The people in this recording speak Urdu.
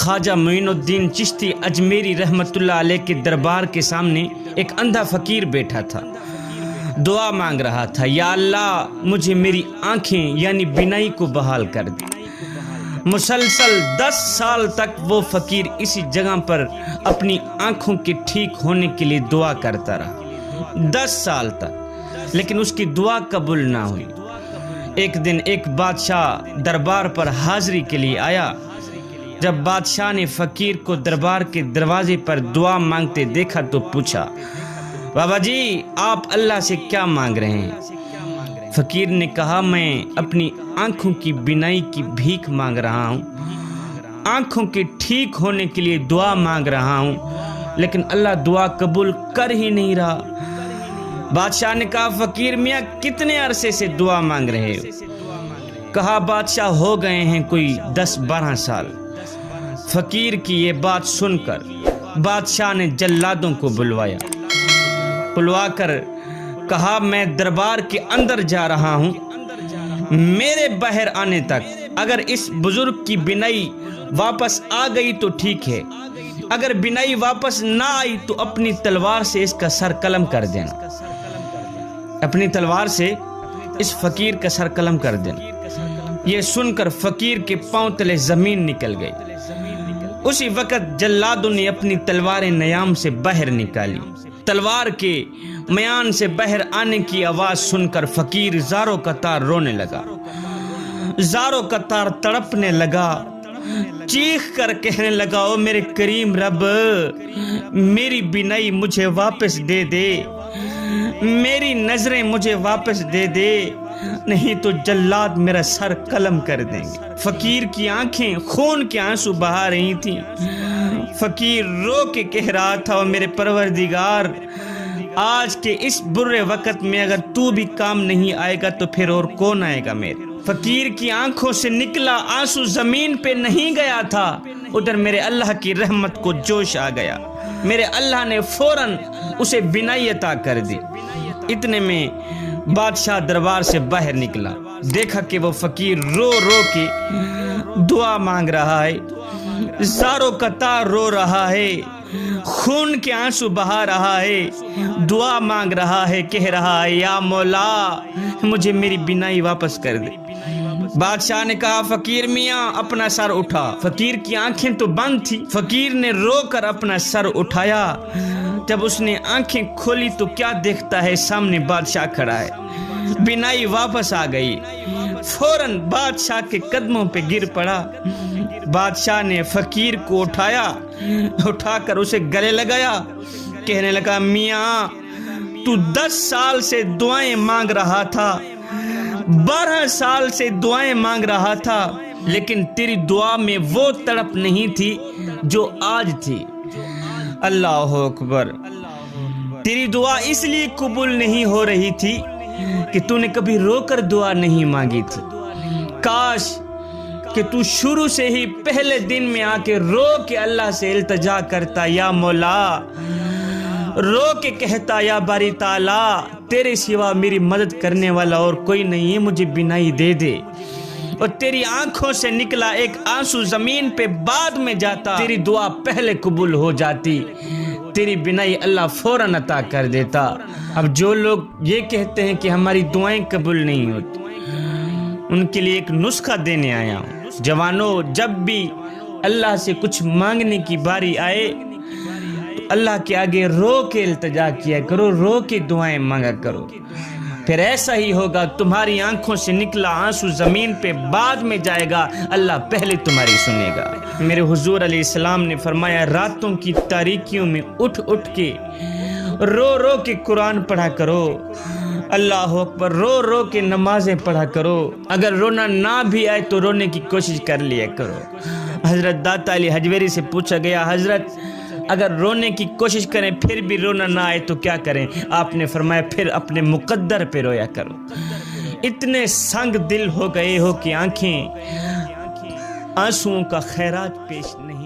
خواجہ معین الدین چشتی اجمیری رحمت اللہ علیہ کے دربار کے سامنے ایک اندھا فقیر بیٹھا تھا، دعا مانگ رہا تھا، یا اللہ مجھے میری آنکھیں یعنی بینائی کو بحال کر دے۔ مسلسل 10 سال تک وہ فقیر اسی جگہ پر اپنی آنکھوں کے ٹھیک ہونے کے لیے دعا کرتا رہا، 10 سال تک، لیکن اس کی دعا قبول نہ ہوئی۔ ایک دن ایک بادشاہ دربار پر حاضری کے لیے آیا۔ جب بادشاہ نے فقیر کو دربار کے دروازے پر دعا مانگتے دیکھا تو پوچھا، بابا جی آپ اللہ سے کیا مانگ رہے ہیں؟ فقیر نے کہا، میں اپنی آنکھوں کی بینائی کی بھیک مانگ رہا ہوں، آنکھوں کے ٹھیک ہونے کے لیے دعا مانگ رہا ہوں، لیکن اللہ دعا قبول کر ہی نہیں رہا۔ بادشاہ نے کہا، فقیر میاں کتنے عرصے سے دعا مانگ رہے ہو؟ کہا، بادشاہ ہو گئے ہیں کوئی 10-12 سال۔ فقیر کی یہ بات سن کر بادشاہ نے جلادوں کو بلوا کر کہا، میں دربار کے اندر جا رہا ہوں، میرے باہر آنے تک اگر اس بزرگ کی بینائی واپس آ گئی تو ٹھیک ہے، اگر بینائی واپس نہ آئی تو اپنی تلوار سے اس کا سر قلم کر دینا، اپنی تلوار سے اس فقیر کا سر قلم کر دینا۔ یہ سن کر فقیر کے پاؤں تلے زمین نکل گئی۔ اسی وقت جلادوں نے اپنی تلواریں نیام سے باہر نکالی۔ تلوار کے میان سے باہر آنے کی آواز سن کر فقیر زاروں قطار رونے لگا، زاروں قطار تڑپنے لگا، چیخ کر کہنے لگا، او میرے کریم رب، میری بینائی مجھے واپس دے دے، میری نظریں مجھے واپس دے دے، نہیں تو جلاد میرا سر قلم کر دیں گے۔ فقیر کی آنکھیں خون کے آنسو بہا رہی تھیں۔ فقیر رو کے کہہ رہا تھا، او میرے پروردگار، آج کے اس برے وقت میں اگر تو بھی کام نہیں آئے گا تو پھر اور کون آئے گا میرے؟ فقیر کی آنکھوں سے نکلا آنسو زمین پہ نہیں گیا تھا، ادھر میرے اللہ کی رحمت کو جوش آ گیا، میرے اللہ نے فوراً اسے بینائی عطا کر دی۔ اتنے میں بادشاہ دربار سے باہر نکلا، دیکھا کہ وہ فقیر رو رو کے دعا مانگ رہا ہے، زاروں قطار رو رہا ہے، خون کے آنسو بہا رہا ہے، دعا مانگ رہا ہے، کہہ رہا ہے، یا مولا مجھے میری بینائی واپس کر دے۔ بادشاہ نے کہا، فقیر میاں اپنا سر اٹھا۔ فقیر کی آنکھیں تو بند تھی، فقیر نے رو کر اپنا سر اٹھایا۔ جب اس نے آنکھیں کھولی تو کیا دیکھتا ہے، سامنے بادشاہ کھڑا ہے، بینائی واپس آ گئی۔ فوراً بادشاہ کے قدموں پہ گر پڑا۔ بادشاہ نے فقیر کو اٹھا کر اسے گلے لگایا، کہنے لگا، میاں تو 10 سال سے دعائیں مانگ رہا تھا، 12 سال سے دعائیں مانگ رہا تھا، لیکن تیری دعا میں وہ تڑپ نہیں تھی جو آج تھی۔ اللہ اکبر۔ تیری دعا اس لیے قبول نہیں ہو رہی تھی کہ تو نے کبھی رو کر دعا نہیں مانگی تھی۔ کاش کہ تو شروع سے ہی پہلے دن میں آ کے رو کے اللہ سے التجا کرتا، یا مولا، رو کے کہتا، یا باری تعالیٰ تیرے سوا میری مدد کرنے والا اور کوئی نہیں ہے، مجھے بینائی دے دے، اور تیری آنکھوں سے نکلا ایک آنسو زمین پہ بعد میں جاتا، تیری دعا پہلے قبول ہو جاتی، تیری بینائی اللہ فوراً عطا کر دیتا۔ اب جو لوگ یہ کہتے ہیں کہ ہماری دعائیں قبول نہیں ہوتی، ان کے لیے ایک نسخہ دینے آیا ہوں۔ جوانوں، جب بھی اللہ سے کچھ مانگنے کی باری آئے تو اللہ کے آگے رو کے التجا کیا کرو، رو کے دعائیں مانگا کرو، پھر ایسا ہی ہوگا، تمہاری آنکھوں سے نکلا آنسو زمین پہ بعد میں جائے گا، اللہ پہلے تمہاری سنے گا۔ میرے حضور علیہ السلام نے فرمایا، راتوں کی تاریکیوں میں اٹھ کے رو رو کے قرآن پڑھا کرو، اللہ اکبر، رو رو کے نمازیں پڑھا کرو، اگر رونا نہ بھی آئے تو رونے کی کوشش کر لیا کرو۔ حضرت داتا علی حجویری سے پوچھا گیا، حضرت اگر رونے کی کوشش کریں پھر بھی رونا نہ آئے تو کیا کریں؟ آپ نے فرمایا، پھر اپنے مقدر پہ رویا کرو۔ اتنے سنگ دل ہو گئے ہو کہ آنکھیں آنسوؤں کا خیرات پیش نہیں